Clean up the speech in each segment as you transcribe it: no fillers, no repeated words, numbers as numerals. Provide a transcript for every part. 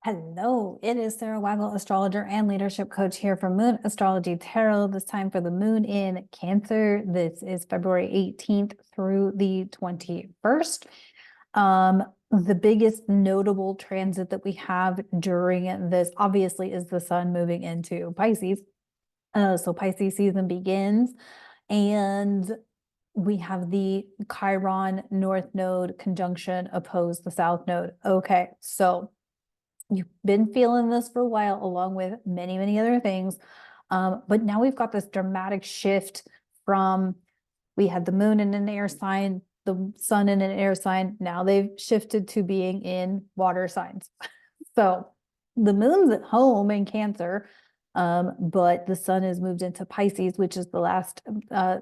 Hello, it is Sarah Waggle, astrologer and leadership coach here from Moon Astrology Tarot. This time for the moon in Cancer. This is February 18th through the 21st. The biggest notable transit that we have during this obviously is the sun moving into Pisces. So Pisces season begins, and we have the Chiron North Node conjunction oppose the South Node. Okay, so you've been feeling this for a while, along with many, many other things. But now we've got this dramatic shift from, we had the moon in an air sign, the sun in an air sign. Now they've shifted to being in water signs. So the moon's at home in Cancer, but the sun has moved into Pisces, which is the last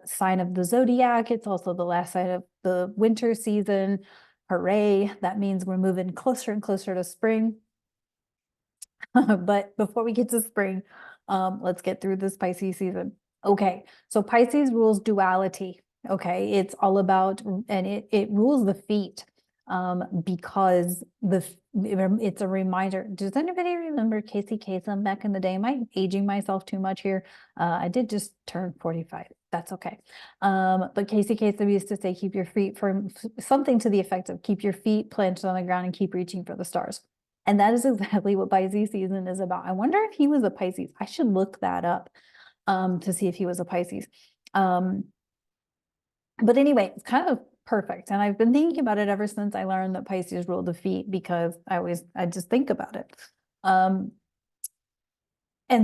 sign of the zodiac. It's also the last sign of the winter season. Hooray. That means we're moving closer and closer to spring. But before we get to spring, let's get through this Pisces season. Okay, so Pisces rules duality. Okay, it's all about, and it rules the feet, because it's a reminder. Does anybody remember Casey Kasem back in the day? Am I aging myself too much here? I did just turn 45. That's okay. But Casey Kasem used to say, keep your feet from something to the effect of keep your feet planted on the ground and keep reaching for the stars. And that is exactly what Pisces season is about. I wonder if he was a Pisces. I should look that up to see if he was a Pisces. But anyway, it's kind of perfect. And I've been thinking about it ever since I learned that Pisces ruled the feet, because I just think about it. And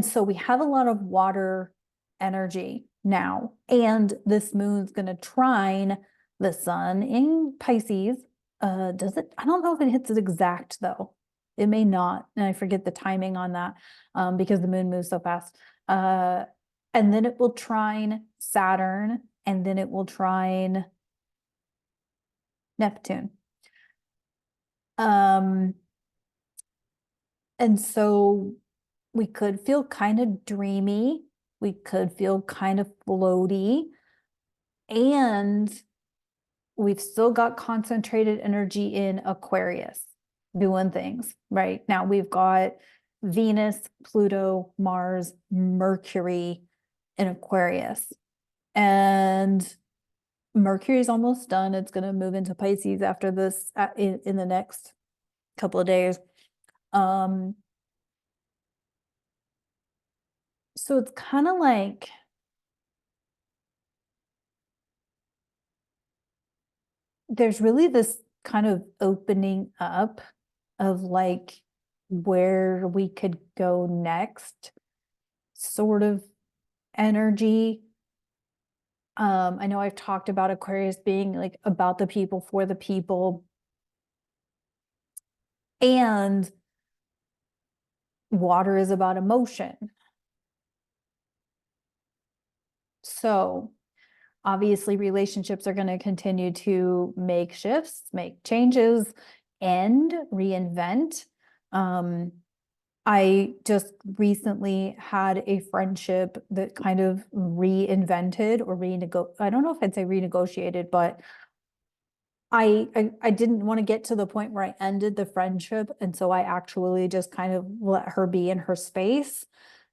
so we have a lot of water energy now, and this moon's going to trine the sun in Pisces. Does it? I don't know if it hits it exact though. It may not, and I forget the timing on that, because the moon moves so fast. And then it will trine Saturn, and then it will trine Neptune. And so we could feel kind of dreamy. We could feel kind of floaty. And we've still got concentrated energy in Aquarius doing things, right? Now we've got Venus, Pluto, Mars, Mercury in Aquarius. And Mercury is almost done. It's going to move into Pisces after this in the next couple of days. So it's kind of like there's really this kind of opening up of like where we could go next sort of energy. I know I've talked about Aquarius being like about the people, for the people, and water is about emotion. So obviously relationships are going to continue to make shifts, make changes, and reinvent. I just recently had a friendship that kind of reinvented or I don't know if I'd say renegotiated, but I didn't want to get to the point where I ended the friendship. And so I actually just kind of let her be in her space.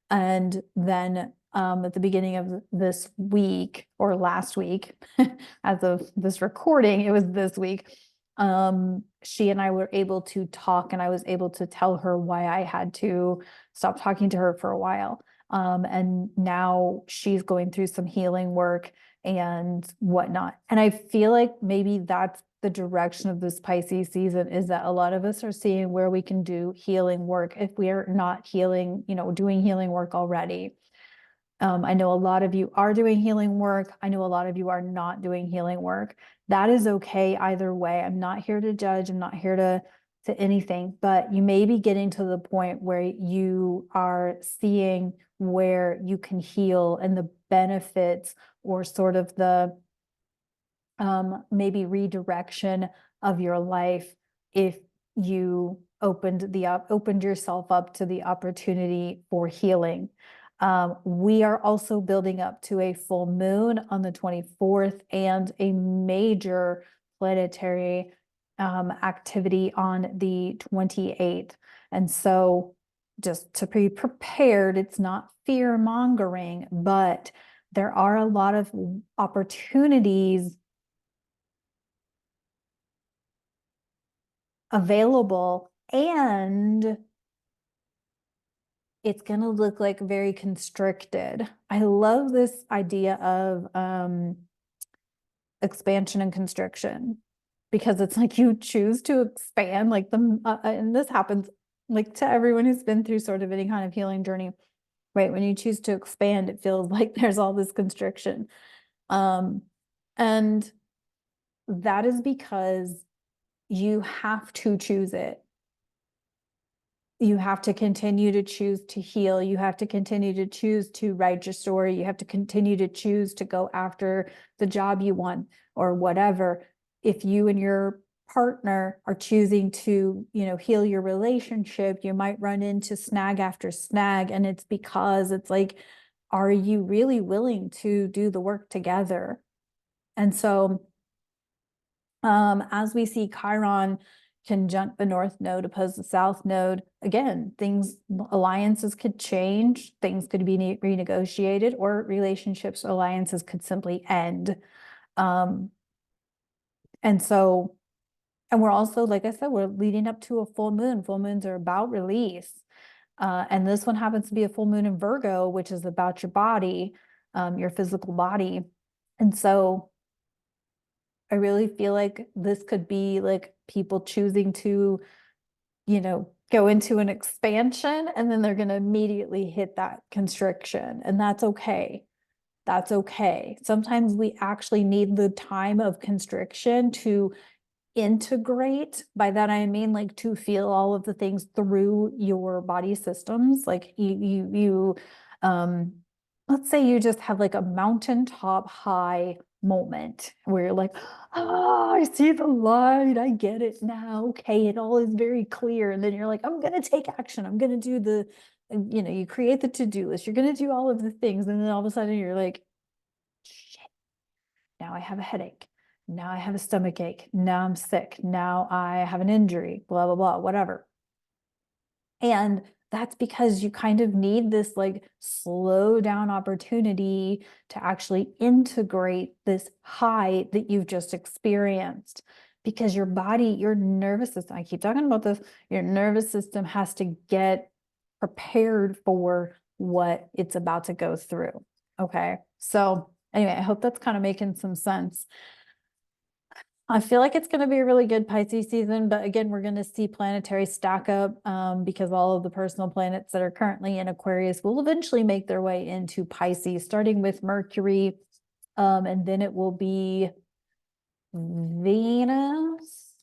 And then at the beginning of this week, or last week, as of this recording, it was this week, she and I were able to talk, and I was able to tell her why I had to stop talking to her for a while. And now she's going through some healing work and whatnot. And I feel like maybe that's the direction of this Pisces season, is that a lot of us are seeing where we can do healing work if we are not healing, doing healing work already. I know a lot of you are doing healing work. I know a lot of you are not doing healing work. That is okay either way. I'm not here to judge. I'm not here to anything, but you may be getting to the point where you are seeing where you can heal and the benefits, or sort of the maybe redirection of your life, if you opened yourself up to the opportunity for healing. We are also building up to a full moon on the 24th and a major planetary activity on the 28th. And so just to be prepared, it's not fear mongering, but there are a lot of opportunities available, and it's going to look like very constricted. I love this idea of expansion and constriction, because it's like you choose to expand, like and this happens like to everyone who's been through sort of any kind of healing journey, right? When you choose to expand, it feels like there's all this constriction. And that is because you have to choose it. You have to continue to choose to heal. You have to continue to choose to write your story. You have to continue to choose to go after the job you want or whatever. If you and your partner are choosing to, heal your relationship, you might run into snag after snag. And it's because it's like, are you really willing to do the work together? And so, as we see Chiron conjunct the North Node opposed the South Node, again, alliances could change, things could be renegotiated, or relationships, alliances could simply end. And we're also, like I said, we're leading up to a full moon. Full moons are about release. And this one happens to be a full moon in Virgo, which is about your body, your physical body. And so I really feel like this could be like people choosing to, go into an expansion, and then they're going to immediately hit that constriction. And that's okay. That's okay. Sometimes we actually need the time of constriction to integrate. By that I mean like to feel all of the things through your body systems. Like let's say you just have like a mountaintop high moment where you're like, oh, I see the light, I get it now, okay, it all is very clear. And then you're like, I'm gonna take action, I'm gonna do you create the to-do list, you're gonna do all of the things, and then all of a sudden you're like, shit, now I have a headache, now I have a stomach ache, now I'm sick, now I have an injury, blah blah blah, whatever. And that's because you kind of need this like slow down opportunity to actually integrate this high that you've just experienced. Because your body, your nervous system, I keep talking about this, your nervous system has to get prepared for what it's about to go through. Okay. So anyway, I hope that's kind of making some sense. I feel like it's going to be a really good Pisces season, but again, we're going to see planetary stack up because all of the personal planets that are currently in Aquarius will eventually make their way into Pisces, starting with Mercury, and then it will be Venus,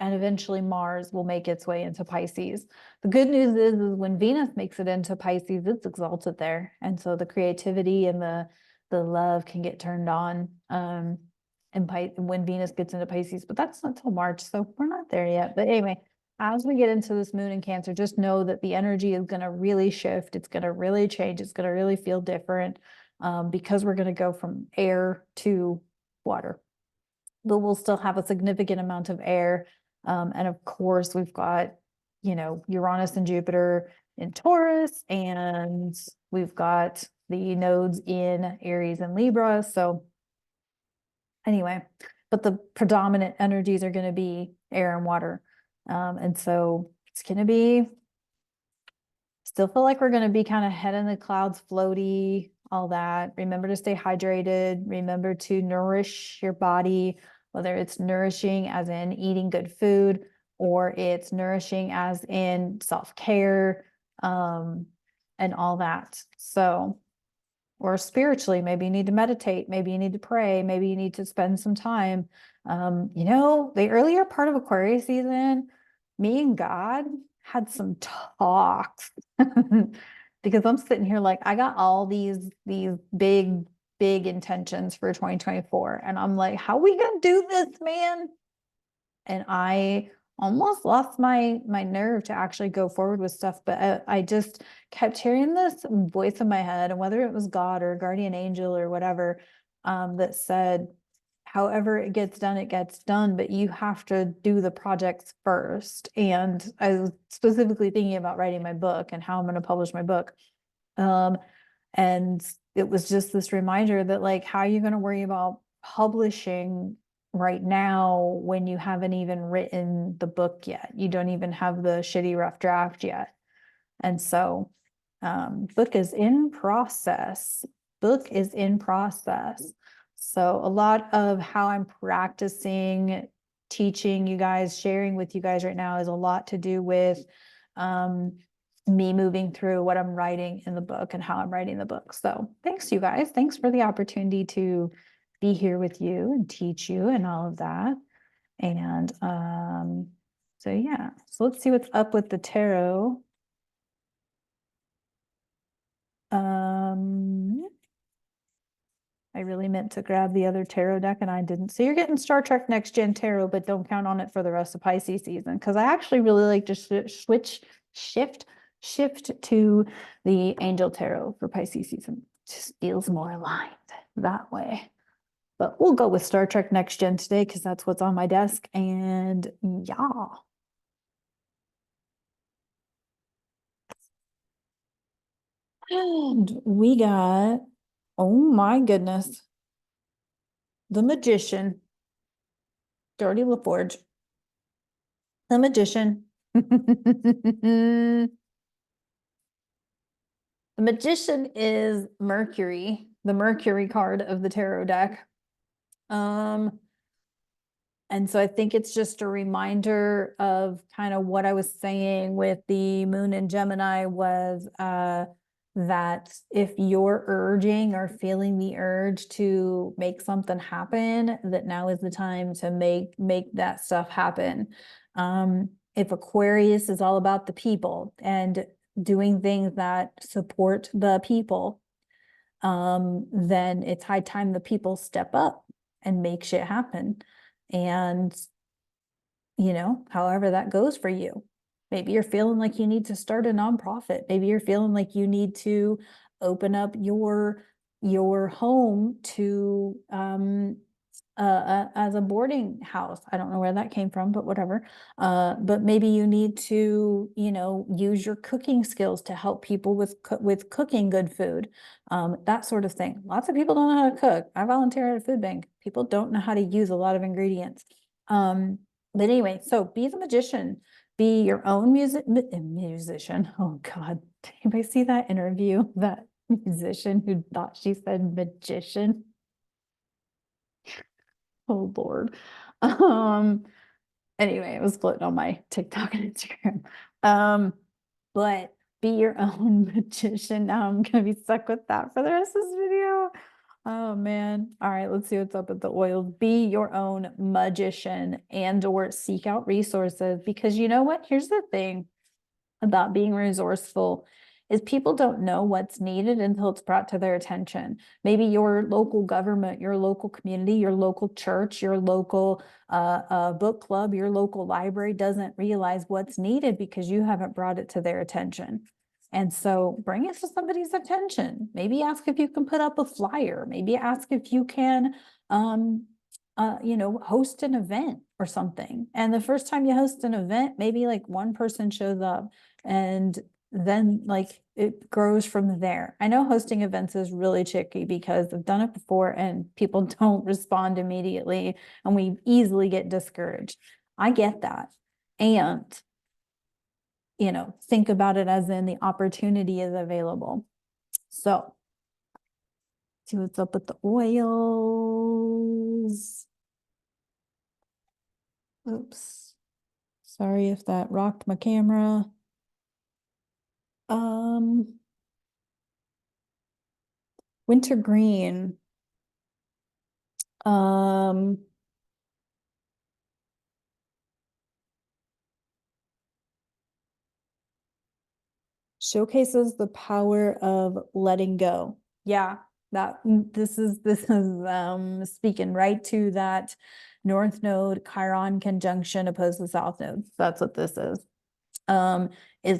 and eventually Mars will make its way into Pisces. The good news is when Venus makes it into Pisces, it's exalted there, and so the creativity and the love can get turned on. And when Venus gets into Pisces, but that's not till March, so we're not there yet. But anyway, as we get into this moon in Cancer, just know that the energy is going to really shift. It's going to really change. It's going to really feel different because we're going to go from air to water. But we'll still have a significant amount of air. And of course, we've got, Uranus and Jupiter in Taurus, and we've got the nodes in Aries and Libra. So anyway, but the predominant energies are going to be air and water. And so it's going to be, still feel like we're going to be kind of head in the clouds, floaty, all that. Remember to stay hydrated. Remember to nourish your body, whether it's nourishing as in eating good food, or it's nourishing as in self-care, and all that. So, or spiritually, maybe you need to meditate, maybe you need to pray, maybe you need to spend some time. The earlier part of Aquarius season, me and God had some talks because I'm sitting here like, I got all these big intentions for 2024. And I'm like, how are we gonna do this, man? And I almost lost my nerve to actually go forward with stuff, but I just kept hearing this voice in my head, and whether it was God or a guardian angel or whatever, that said, however it gets done, but you have to do the projects first. And I was specifically thinking about writing my book and how I'm going to publish my book. And it was just this reminder that, like, how are you going to worry about publishing right now when you haven't even written the book yet? You don't even have the shitty rough draft yet. And so, book is in process. Book is in process. So a lot of how I'm practicing teaching you guys, sharing with you guys right now is a lot to do with me moving through what I'm writing in the book and how I'm writing the book. So thanks, you guys. Thanks for the opportunity to be here with you and teach you and all of that. And so yeah, so let's see what's up with the tarot. I really meant to grab the other tarot deck and I didn't. So you're getting Star Trek Next Gen Tarot, but don't count on it for the rest of Pisces season, because I actually really like to shift to the Angel Tarot for Pisces season. It just feels more aligned that way. But we'll go with Star Trek Next Gen today because that's what's on my desk. And yeah. And we got, oh my goodness, the Magician, Geordie LaForge, the Magician. The Magician is Mercury, the Mercury card of the tarot deck. And so I think it's just a reminder of kind of what I was saying with the Moon in Gemini was that if you're urging or feeling the urge to make something happen, that now is the time to make that stuff happen. If Aquarius is all about the people and doing things that support the people, then it's high time the people step up and make shit happen. And, you know, however that goes for you. Maybe you're feeling like you need to start a nonprofit. Maybe you're feeling like you need to open up your home to as a boarding house. I don't know where that came from, but whatever. But maybe you need to, you know, use your cooking skills to help people with cooking good food, that sort of thing. Lots of people don't know how to cook. I volunteer at a food bank. People don't know how to use a lot of ingredients. But anyway, so be the magician. Be your own musician. Oh God, did anybody see that interview? That musician who thought she said magician. Oh Lord. Anyway, it was floating on my TikTok and Instagram. But be your own magician. Now I'm gonna be stuck with that for the rest of this video. Oh man. All right, let's see what's up with the oils. Be your own magician and or seek out resources, because you know what? Here's the thing about being resourceful is people don't know what's needed until it's brought to their attention. Maybe your local government, your local community, your local church, your local book club, your local library doesn't realize what's needed because you haven't brought it to their attention. And so bring it to somebody's attention. Maybe ask if you can put up a flyer. Maybe ask if you can, you know, host an event or something. And the first time you host an event, maybe like one person shows up, and then like it grows from there. I know hosting events is really tricky because I've done it before and people don't respond immediately and we easily get discouraged. I get that. And, you know, think about it as in the opportunity is available. So, see what's up with the oils. Oops. Sorry if that rocked my camera. Wintergreen. Showcases the power of letting go. Yeah, this is speaking right to that North Node Chiron conjunction opposed to South Node. That's what this is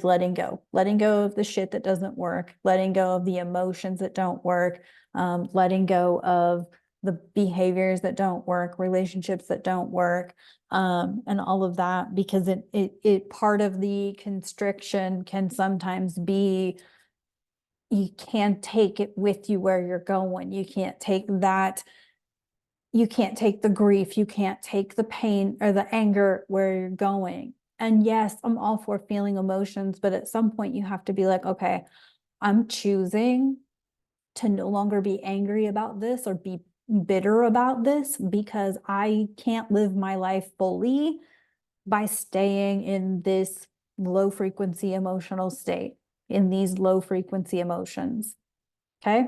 letting go of the shit that doesn't work, letting go of the emotions that don't work, letting go of the behaviors that don't work, relationships that don't work, and all of that, because it part of the constriction can sometimes be you can't take it with you where you're going. You can't take that. You can't take the grief. You can't take the pain or the anger where you're going. And yes, I'm all for feeling emotions, but at some point you have to be like, okay, I'm choosing to no longer be angry about this or be bitter about this, because I can't live my life fully by staying in this low frequency emotional state, in these low frequency emotions. Okay.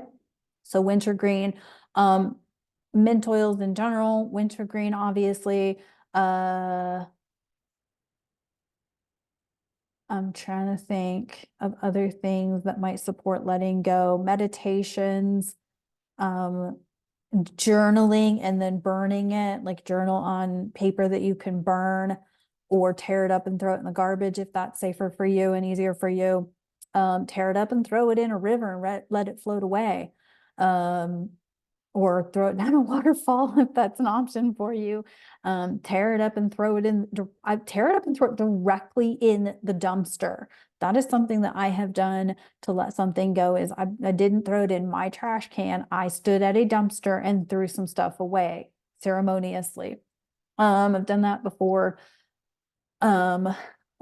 So wintergreen, mint oils in general, wintergreen, obviously. I'm trying to think of other things that might support letting go. Meditations, journaling and then burning it, like journal on paper that you can burn, or tear it up and throw it in the garbage if that's safer for you and easier for you. Tear it up and throw it in a river and let it float away. Or throw it down a waterfall if that's an option for you. Tear it up and throw it in. I tear it up and throw it directly in the dumpster. That is something that I have done to let something go. Is I didn't throw it in my trash can. I stood at a dumpster and threw some stuff away ceremoniously. I've done that before.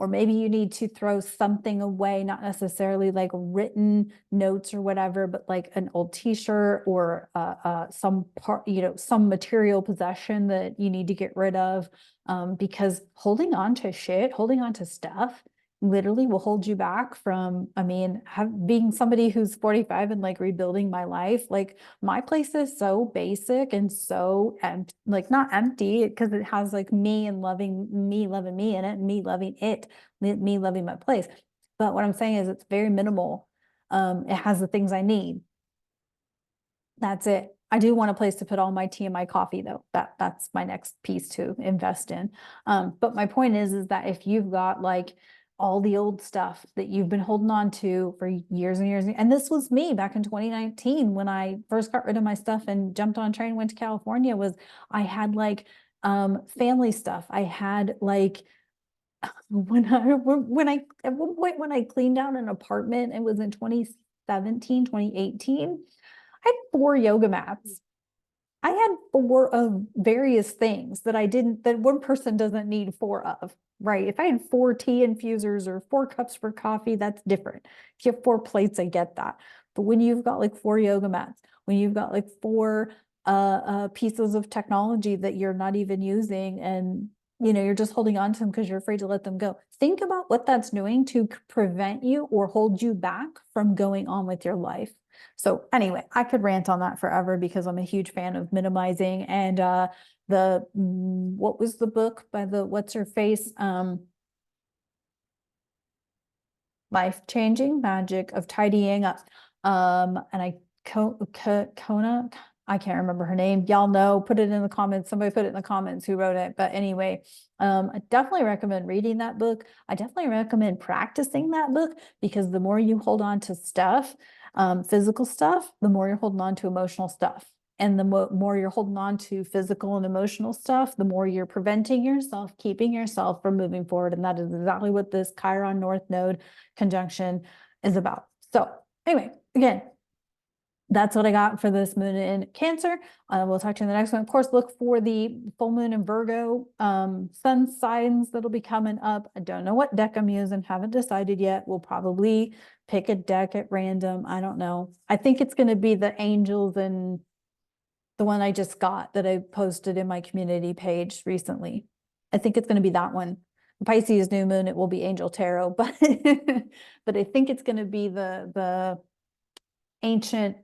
Or maybe you need to throw something away, not necessarily like written notes or whatever, but like an old t-shirt or some part, some material possession that you need to get rid of. Because holding on to shit, holding on to stuff literally will hold you back from, being somebody who's 45 and like rebuilding my life, like my place is so basic and so empty, like not empty, because it has like me and loving me in it, and me loving it, me loving my place. But what I'm saying is it's very minimal. It has the things I need. That's it. I do want a place to put all my tea and my coffee, though. That's my next piece to invest in. But my point is that if you've got like all the old stuff that you've been holding on to for years and years, and this was me back in 2019 when I first got rid of my stuff and jumped on a train and went to California, was I had like family stuff. I had like when I at one point when I cleaned out an apartment, it was in 2017, 2018. I had 4 yoga mats. I had 4 of various things that one person doesn't need 4 of, right? If I had 4 tea infusers or 4 cups for coffee, that's different. If you have 4 plates, I get that. But when you've got like 4 yoga mats, when you've got like 4 pieces of technology that you're not even using, and you're just holding on to them because you're afraid to let them go. Think about what that's doing to prevent you or hold you back from going on with your life. So anyway, I could rant on that forever because I'm a huge fan of minimizing. And what was the book by the what's her face? Life-changing magic of tidying up. And Kona, I can't remember her name. Y'all know, put it in the comments. Somebody put it in the comments who wrote it. But anyway, I definitely recommend reading that book. I definitely recommend practicing that book, because the more you hold on to stuff, physical stuff, the more you're holding on to emotional stuff. And the more you're holding on to physical and emotional stuff, the more you're preventing yourself, keeping yourself from moving forward. And that is exactly what this Chiron North Node conjunction is about. So anyway, again, that's what I got for this moon in Cancer. We'll talk to you in the next one. Of course, look for the full moon in Virgo sun signs that'll be coming up. I don't know what deck I'm using. Haven't decided yet. We'll probably pick a deck at random. I don't know. I think it's going to be the angels and the one I just got that I posted in my community page recently. I think it's going to be that one. Pisces new moon, it will be Angel Tarot, but but I think it's going to be the ancient,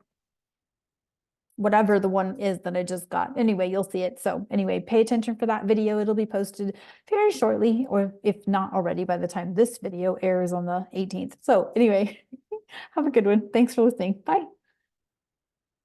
whatever the one is that I just got. Anyway, you'll see it. So anyway, pay attention for that video. It'll be posted very shortly, or if not already by the time this video airs on the 18th. So anyway, have a good one. Thanks for listening. Bye.